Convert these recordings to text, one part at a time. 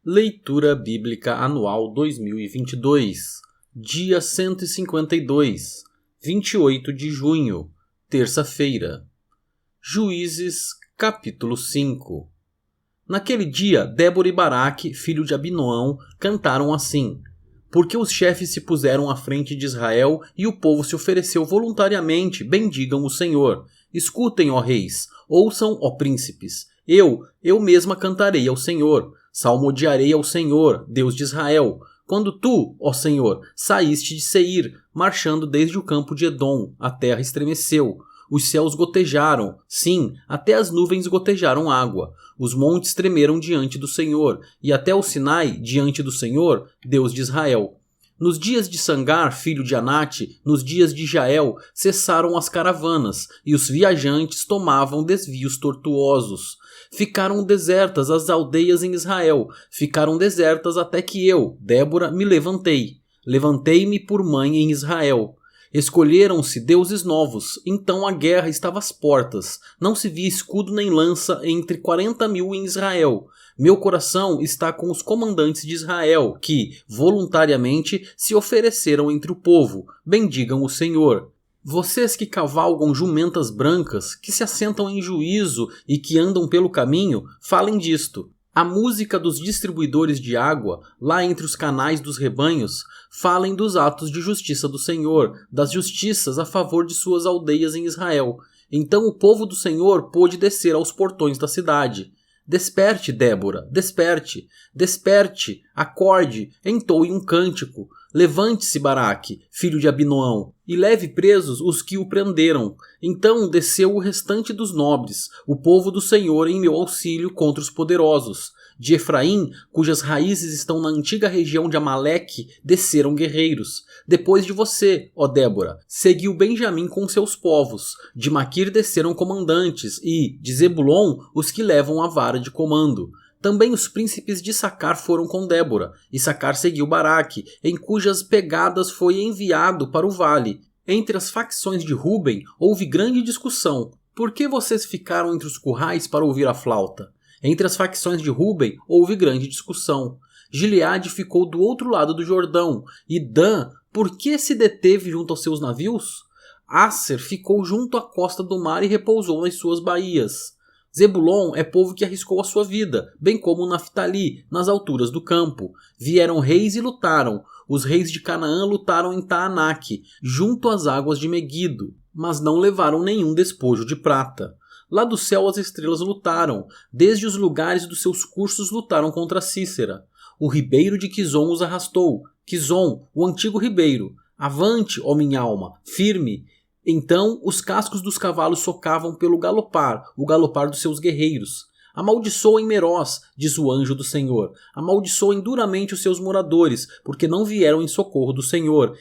Leitura Bíblica Anual 2022, dia 152, 28 de junho, terça-feira. Juízes, capítulo 5. Naquele dia, Débora e Baraque, filho de Abinoão, cantaram assim: porque os chefes se puseram à frente de Israel e o povo se ofereceu voluntariamente, bendigam o Senhor. Escutem, ó reis, ouçam, ó príncipes. Eu mesma cantarei ao Senhor, salmodiarei ao Senhor, Deus de Israel. Quando tu, ó Senhor, saíste de Seir, marchando desde o campo de Edom, a terra estremeceu. Os céus gotejaram, sim, até as nuvens gotejaram água. Os montes tremeram diante do Senhor, e até o Sinai diante do Senhor, Deus de Israel. Nos dias de Sangar, filho de Anate, nos dias de Jael, cessaram as caravanas, e os viajantes tomavam desvios tortuosos. Ficaram desertas as aldeias em Israel, ficaram desertas até que eu, Débora, me levantei. Levantei-me por mãe em Israel. Escolheram-se deuses novos, então a guerra estava às portas. Não se via escudo nem lança entre 40.000 em Israel. Meu coração está com os comandantes de Israel, que, voluntariamente, se ofereceram entre o povo. Bendigam o Senhor. Vocês que cavalgam jumentas brancas, que se assentam em juízo e que andam pelo caminho, falem disto. A música dos distribuidores de água, lá entre os canais dos rebanhos, falem dos atos de justiça do Senhor, das justiças a favor de suas aldeias em Israel. Então o povo do Senhor pôde descer aos portões da cidade. Desperte, Débora, desperte, desperte, acorde, entoe um cântico. Levante-se, Baraque, filho de Abinoão, e leve presos os que o prenderam. Então desceu o restante dos nobres, o povo do Senhor em meu auxílio contra os poderosos. De Efraim, cujas raízes estão na antiga região de Amaleque, desceram guerreiros. Depois de você, ó Débora, seguiu Benjamim com seus povos. De Maquir desceram comandantes e, de Zebulon, os que levam a vara de comando. Também os príncipes de Issacar foram com Débora. Issacar seguiu Baraque, em cujas pegadas foi enviado para o vale. Entre as facções de Ruben houve grande discussão. Por que vocês ficaram entre os currais para ouvir a flauta? Entre as facções de Ruben houve grande discussão. Gileade ficou do outro lado do Jordão. E Dan, por que se deteve junto aos seus navios? Asser ficou junto à costa do mar e repousou nas suas baías. Zebulon é povo que arriscou a sua vida, bem como Naftali, nas alturas do campo. Vieram reis e lutaram. Os reis de Canaã lutaram em Taanaque, junto às águas de Meguido, mas não levaram nenhum despojo de prata. Lá do céu as estrelas lutaram, desde os lugares dos seus cursos lutaram contra Cícera. O ribeiro de Quizon os arrastou. Quizon, o antigo ribeiro. Avante, ó minha alma, firme! Então os cascos dos cavalos socavam pelo galopar, o galopar dos seus guerreiros. Amaldiçoem Meroz, diz o anjo do Senhor. Amaldiçoem duramente os seus moradores, porque não vieram em socorro do Senhor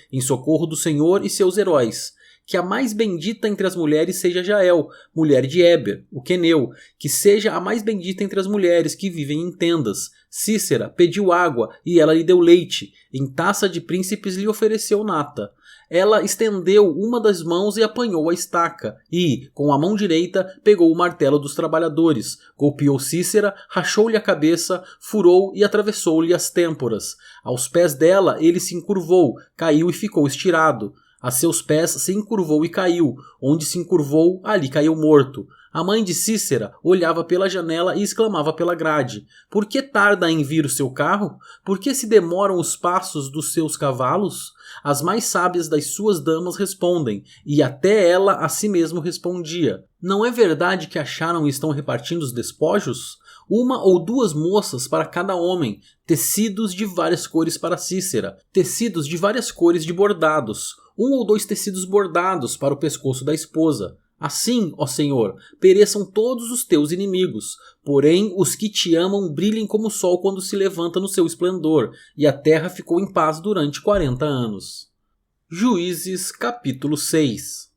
e seus heróis. Que a mais bendita entre as mulheres seja Jael, mulher de Éber, o queneu, que seja a mais bendita entre as mulheres que vivem em tendas. Cícera pediu água e ela lhe deu leite, em taça de príncipes lhe ofereceu nata. Ela estendeu uma das mãos e apanhou a estaca, e, com a mão direita, pegou o martelo dos trabalhadores, golpeou Cícera, rachou-lhe a cabeça, furou e atravessou-lhe as têmporas. Aos pés dela ele se encurvou, caiu e ficou estirado. A seus pés se encurvou e caiu. Onde se encurvou, ali caiu morto. A mãe de Cícera olhava pela janela e exclamava pela grade: por que tarda em vir o seu carro? Por que se demoram os passos dos seus cavalos? As mais sábias das suas damas respondem, e até ela a si mesmo respondia: não é verdade que acharam e estão repartindo os despojos? Uma ou duas moças para cada homem, tecidos de várias cores para Cícera, tecidos de várias cores de bordados, um ou dois tecidos bordados para o pescoço da esposa. Assim, ó Senhor, pereçam todos os teus inimigos, porém os que te amam brilhem como o sol quando se levanta no seu esplendor, e a terra ficou em paz durante 40 anos. Juízes, capítulo 6.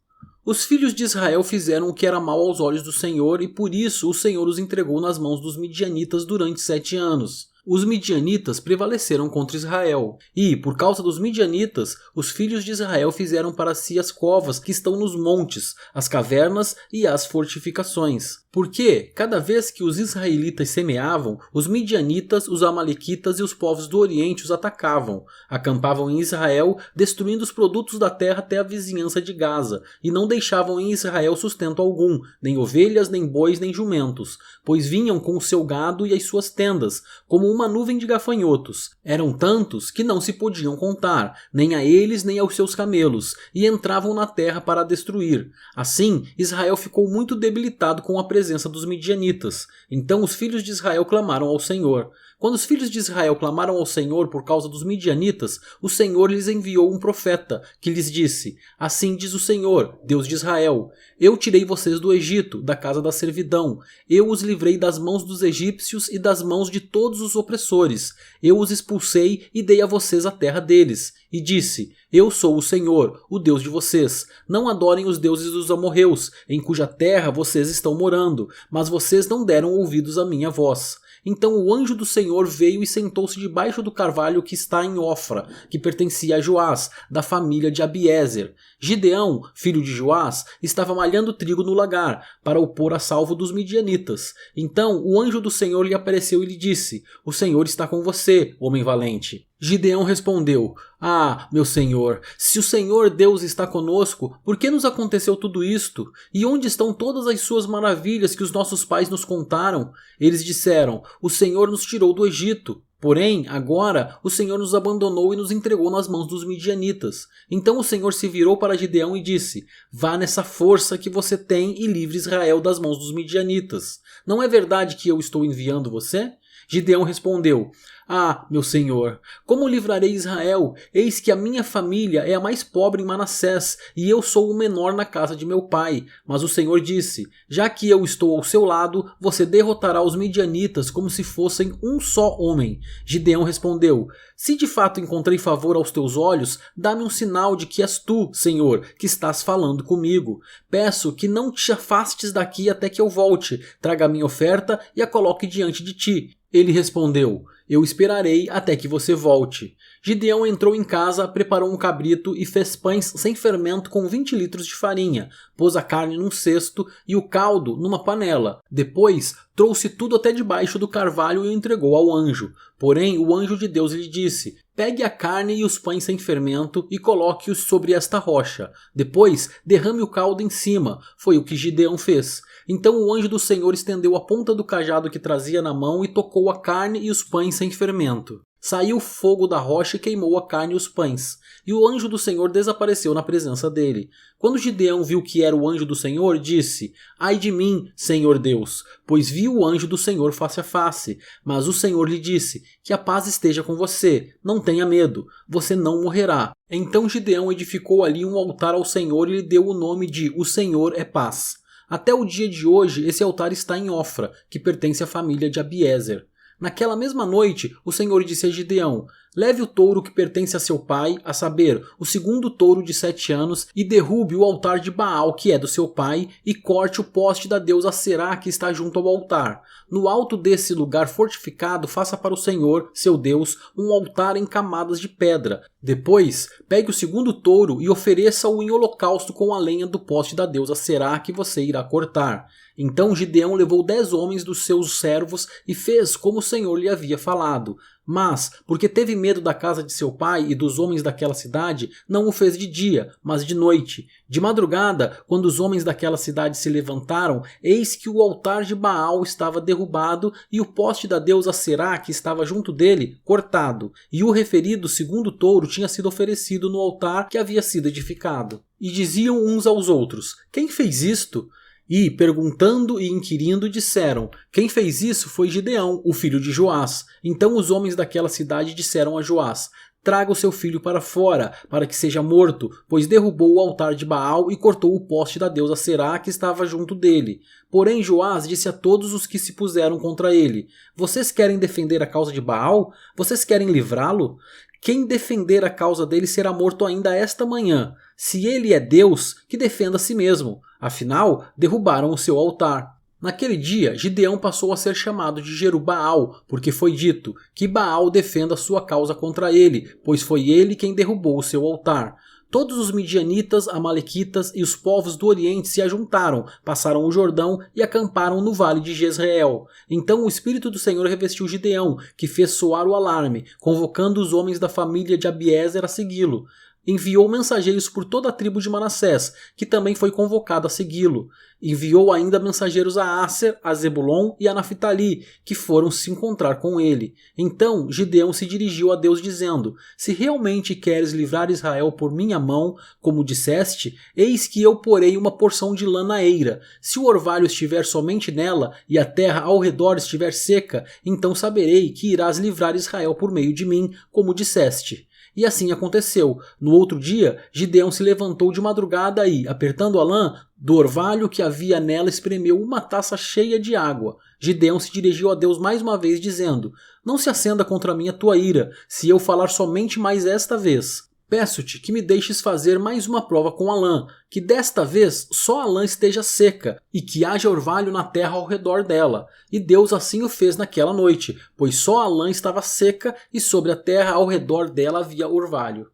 Os filhos de Israel fizeram o que era mal aos olhos do Senhor, e por isso o Senhor os entregou nas mãos dos midianitas durante 7 anos. os midianitas prevaleceram contra Israel. E, por causa dos midianitas, os filhos de Israel fizeram para si as covas que estão nos montes, as cavernas e as fortificações. Porque, cada vez que os israelitas semeavam, os midianitas, os amalequitas e os povos do Oriente os atacavam, acampavam em Israel, destruindo os produtos da terra até a vizinhança de Gaza, e não deixavam em Israel sustento algum, nem ovelhas, nem bois, nem jumentos, pois vinham com o seu gado e as suas tendas, como uma nuvem de gafanhotos. Eram tantos que não se podiam contar, nem a eles nem aos seus camelos, e entravam na terra para a destruir. Assim, Israel ficou muito debilitado com a presença dos midianitas. Então os filhos de Israel clamaram ao Senhor. Quando os filhos de Israel clamaram ao Senhor por causa dos midianitas, o Senhor lhes enviou um profeta, que lhes disse: Assim diz o Senhor, Deus de Israel: Eu tirei vocês do Egito, da casa da servidão. Eu os livrei das mãos dos egípcios e das mãos de todos os opressores. Eu os expulsei e dei a vocês a terra deles. E disse: Eu sou o Senhor, o Deus de vocês. Não adorem os deuses dos amorreus, em cuja terra vocês estão morando, mas vocês não deram ouvidos à minha voz. Então o anjo do Senhor veio e sentou-se debaixo do carvalho que está em Ofra, que pertencia a Joás, da família de Abiezer. Gideão, filho de Joás, estava malhando trigo no lagar, para o pôr a salvo dos midianitas. Então o anjo do Senhor lhe apareceu e lhe disse: O Senhor está com você, homem valente. Gideão respondeu: Ah, meu Senhor, se o Senhor Deus está conosco, por que nos aconteceu tudo isto? E onde estão todas as suas maravilhas que os nossos pais nos contaram? Eles disseram: O Senhor nos tirou do Egito. Porém, agora, o Senhor nos abandonou e nos entregou nas mãos dos midianitas. Então o Senhor se virou para Gideão e disse: Vá nessa força que você tem e livre Israel das mãos dos midianitas. Não é verdade que eu estou enviando você? Gideão respondeu: Ah, meu Senhor, como livrarei Israel? Eis que a minha família é a mais pobre em Manassés, e eu sou o menor na casa de meu pai. Mas o Senhor disse: Já que eu estou ao seu lado, você derrotará os midianitas como se fossem um só homem. Gideão respondeu: Se de fato encontrei favor aos teus olhos, dá-me um sinal de que és tu, Senhor, que estás falando comigo. Peço que não te afastes daqui até que eu volte, traga a minha oferta e a coloque diante de ti. Ele respondeu: Eu esperarei até que você volte. Gideão entrou em casa, preparou um cabrito e fez pães sem fermento com 20 litros de farinha. Pôs a carne num cesto e o caldo numa panela. Depois, trouxe tudo até debaixo do carvalho e o entregou ao anjo. Porém, o anjo de Deus lhe disse: Pegue a carne e os pães sem fermento e coloque-os sobre esta rocha. Depois, derrame o caldo em cima. Foi o que Gideão fez. Então o anjo do Senhor estendeu a ponta do cajado que trazia na mão e tocou a carne e os pães sem fermento. Saiu fogo da rocha e queimou a carne e os pães. E o anjo do Senhor desapareceu na presença dele. Quando Gideão viu que era o anjo do Senhor, disse: Ai de mim, Senhor Deus, pois vi o anjo do Senhor face a face. Mas o Senhor lhe disse: Que a paz esteja com você, não tenha medo, você não morrerá. Então Gideão edificou ali um altar ao Senhor e lhe deu o nome de O Senhor é Paz. Até o dia de hoje, esse altar está em Ofra, que pertence à família de Abiezer. Naquela mesma noite, o Senhor disse a Gideão: Leve o touro que pertence a seu pai, a saber, o segundo touro de 7 anos, e derrube o altar de Baal, que é do seu pai, e corte o poste da deusa Será, que está junto ao altar. No alto desse lugar fortificado, faça para o Senhor, seu Deus, um altar em camadas de pedra. Depois, pegue o segundo touro e ofereça-o em holocausto com a lenha do poste da deusa Será, que você irá cortar. Então Gideão levou 10 homens dos seus servos e fez como o Senhor lhe havia falado. Mas, porque teve medo da casa de seu pai e dos homens daquela cidade, não o fez de dia, mas de noite. De madrugada, quando os homens daquela cidade se levantaram, eis que o altar de Baal estava derrubado e o poste da deusa Será, que estava junto dele, cortado. E o referido segundo touro tinha sido oferecido no altar que havia sido edificado. E diziam uns aos outros: Quem fez isto? E, perguntando e inquirindo, disseram: Quem fez isso foi Gideão, o filho de Joás. Então os homens daquela cidade disseram a Joás: Traga o seu filho para fora, para que seja morto, pois derrubou o altar de Baal e cortou o poste da deusa Será, que estava junto dele. Porém Joás disse a todos os que se puseram contra ele: Vocês querem defender a causa de Baal? Vocês querem livrá-lo? Quem defender a causa dele será morto ainda esta manhã. Se ele é Deus, que defenda a si mesmo. Afinal, derrubaram o seu altar. Naquele dia, Gideão passou a ser chamado de Jerubaal, porque foi dito que Baal defenda sua causa contra ele, pois foi ele quem derrubou o seu altar. Todos os midianitas, amalequitas e os povos do Oriente se ajuntaram, passaram o Jordão e acamparam no vale de Jezreel. Então o Espírito do Senhor revestiu Gideão, que fez soar o alarme, convocando os homens da família de Abiezer a segui-lo. Enviou mensageiros por toda a tribo de Manassés, que também foi convocado a segui-lo. Enviou ainda mensageiros a Asser, a Zebulon e a Naftali, que foram se encontrar com ele. Então Gideão se dirigiu a Deus dizendo: Se realmente queres livrar Israel por minha mão, como disseste, eis que eu porei uma porção de lã na eira. Se o orvalho estiver somente nela e a terra ao redor estiver seca, então saberei que irás livrar Israel por meio de mim, como disseste. E assim aconteceu. No outro dia, Gideão se levantou de madrugada e, apertando a lã, do orvalho que havia nela espremeu uma taça cheia de água. Gideão se dirigiu a Deus mais uma vez, dizendo: Não se acenda contra mim a tua ira, se eu falar somente mais esta vez. Peço-te que me deixes fazer mais uma prova com a lã, que desta vez só a lã esteja seca, e que haja orvalho na terra ao redor dela. E Deus assim o fez naquela noite, pois só a lã estava seca, e sobre a terra ao redor dela havia orvalho.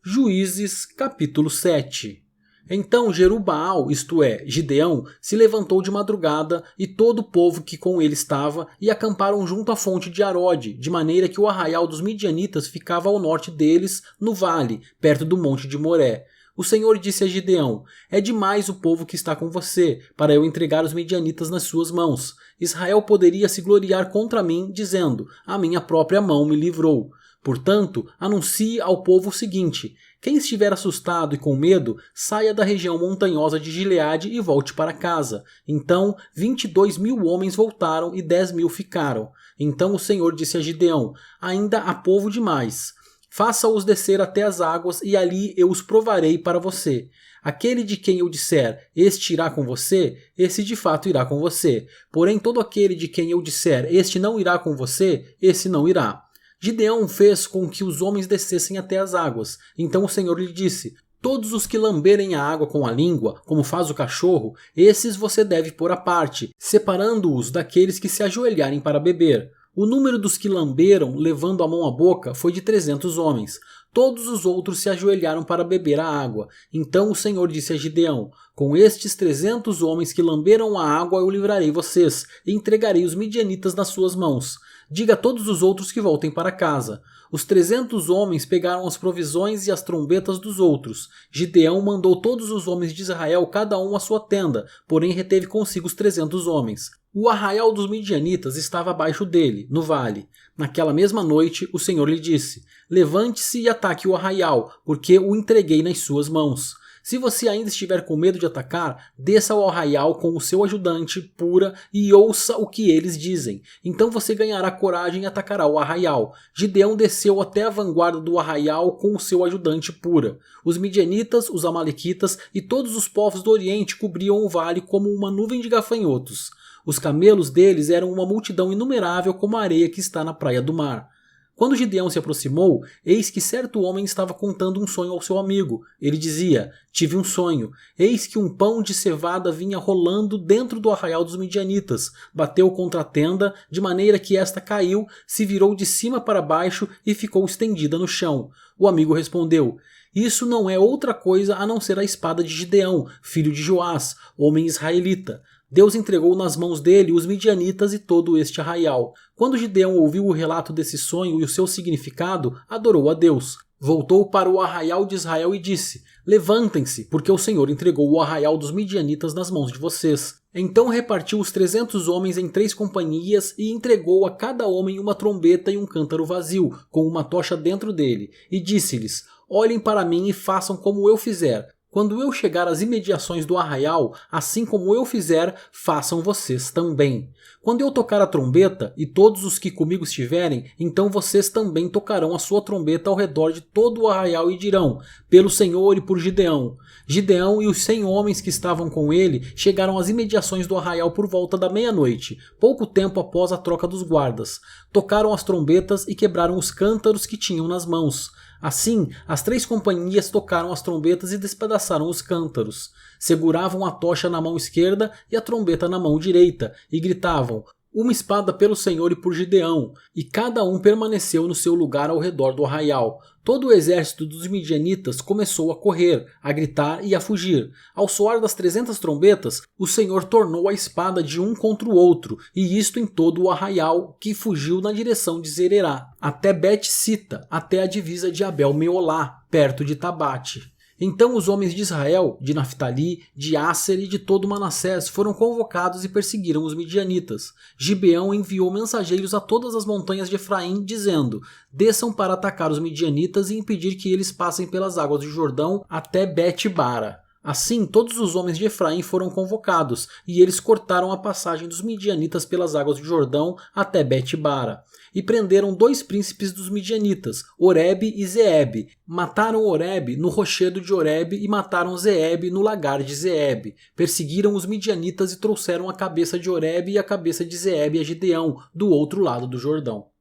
Juízes, capítulo 7. Então Jerubaal, isto é, Gideão, se levantou de madrugada, e todo o povo que com ele estava, e acamparam junto à fonte de Arode, de maneira que o arraial dos midianitas ficava ao norte deles, no vale, perto do monte de Moré. O Senhor disse a Gideão: É demais o povo que está com você, para eu entregar os midianitas nas suas mãos. Israel poderia se gloriar contra mim, dizendo: A minha própria mão me livrou. Portanto, anuncie ao povo o seguinte: quem estiver assustado e com medo, saia da região montanhosa de Gileade e volte para casa. Então 22.000 homens voltaram e 10.000 ficaram. Então o Senhor disse a Gideão: Ainda há povo demais. Faça-os descer até as águas e ali eu os provarei para você. Aquele de quem eu disser, este irá com você, esse de fato irá com você. Porém todo aquele de quem eu disser, este não irá com você, esse não irá. Gideão fez com que os homens descessem até as águas. Então o Senhor lhe disse: Todos os que lamberem a água com a língua, como faz o cachorro, esses você deve pôr à parte, separando-os daqueles que se ajoelharem para beber. O número dos que lamberam, levando a mão à boca, foi de 300 homens. Todos os outros se ajoelharam para beber a água. Então o Senhor disse a Gideão: Com estes 300 homens que lamberam a água eu livrarei vocês, e entregarei os midianitas nas suas mãos. Diga a todos os outros que voltem para casa. Os 300 homens pegaram as provisões e as trombetas dos outros. Gideão mandou todos os homens de Israel, cada um à sua tenda, porém reteve consigo os 300 homens. O arraial dos midianitas estava abaixo dele, no vale. Naquela mesma noite, o Senhor lhe disse: Levante-se e ataque o arraial, porque o entreguei nas suas mãos. Se você ainda estiver com medo de atacar, desça ao arraial com o seu ajudante, Pura, e ouça o que eles dizem. Então você ganhará coragem e atacará o arraial. Gideão desceu até a vanguarda do arraial com o seu ajudante, Pura. Os midianitas, os amalequitas e todos os povos do Oriente cobriam o vale como uma nuvem de gafanhotos. Os camelos deles eram uma multidão inumerável como a areia que está na praia do mar. Quando Gideão se aproximou, eis que certo homem estava contando um sonho ao seu amigo. Ele dizia: Tive um sonho. Eis que um pão de cevada vinha rolando dentro do arraial dos midianitas. Bateu contra a tenda, de maneira que esta caiu, se virou de cima para baixo e ficou estendida no chão. O amigo respondeu: Isso não é outra coisa a não ser a espada de Gideão, filho de Joás, homem israelita. Deus entregou nas mãos dele os midianitas e todo este arraial. Quando Gideão ouviu o relato desse sonho e o seu significado, adorou a Deus. Voltou para o arraial de Israel e disse: Levantem-se, porque o Senhor entregou o arraial dos midianitas nas mãos de vocês. Então repartiu os 300 homens em 3 companhias e entregou a cada homem uma trombeta e um cântaro vazio, com uma tocha dentro dele, e disse-lhes: Olhem para mim e façam como eu fizer. Quando eu chegar às imediações do arraial, assim como eu fizer, façam vocês também. Quando eu tocar a trombeta, e todos os que comigo estiverem, então vocês também tocarão a sua trombeta ao redor de todo o arraial e dirão: Pelo Senhor e por Gideão. Gideão e os 100 homens que estavam com ele chegaram às imediações do arraial por volta da meia-noite, pouco tempo após a troca dos guardas. Tocaram as trombetas e quebraram os cântaros que tinham nas mãos. Assim, as 3 companhias tocaram as trombetas e despedaçaram os cântaros. Seguravam a tocha na mão esquerda e a trombeta na mão direita, e gritavam: "Uma espada pelo Senhor e por Gideão", e cada um permaneceu no seu lugar ao redor do arraial. Todo o exército dos midianitas começou a correr, a gritar e a fugir. Ao soar das 300 trombetas, o Senhor tornou a espada de um contra o outro, e isto em todo o arraial, que fugiu na direção de Zererá, até Bet-Sita, até a divisa de Abel-Meolá, perto de Tabate. Então os homens de Israel, de Naftali, de Asser e de todo Manassés foram convocados e perseguiram os midianitas. Gibeão enviou mensageiros a todas as montanhas de Efraim, dizendo: "Desçam para atacar os midianitas e impedir que eles passem pelas águas do Jordão até Bet-Bara." Assim, todos os homens de Efraim foram convocados, e eles cortaram a passagem dos midianitas pelas águas do Jordão até Bet-Bara. E prenderam 2 príncipes dos midianitas, Oreb e Zeeb. Mataram Oreb no rochedo de Oreb e mataram Zeeb no lagar de Zeeb. Perseguiram os midianitas e trouxeram a cabeça de Oreb e a cabeça de Zeeb a Gideão, do outro lado do Jordão.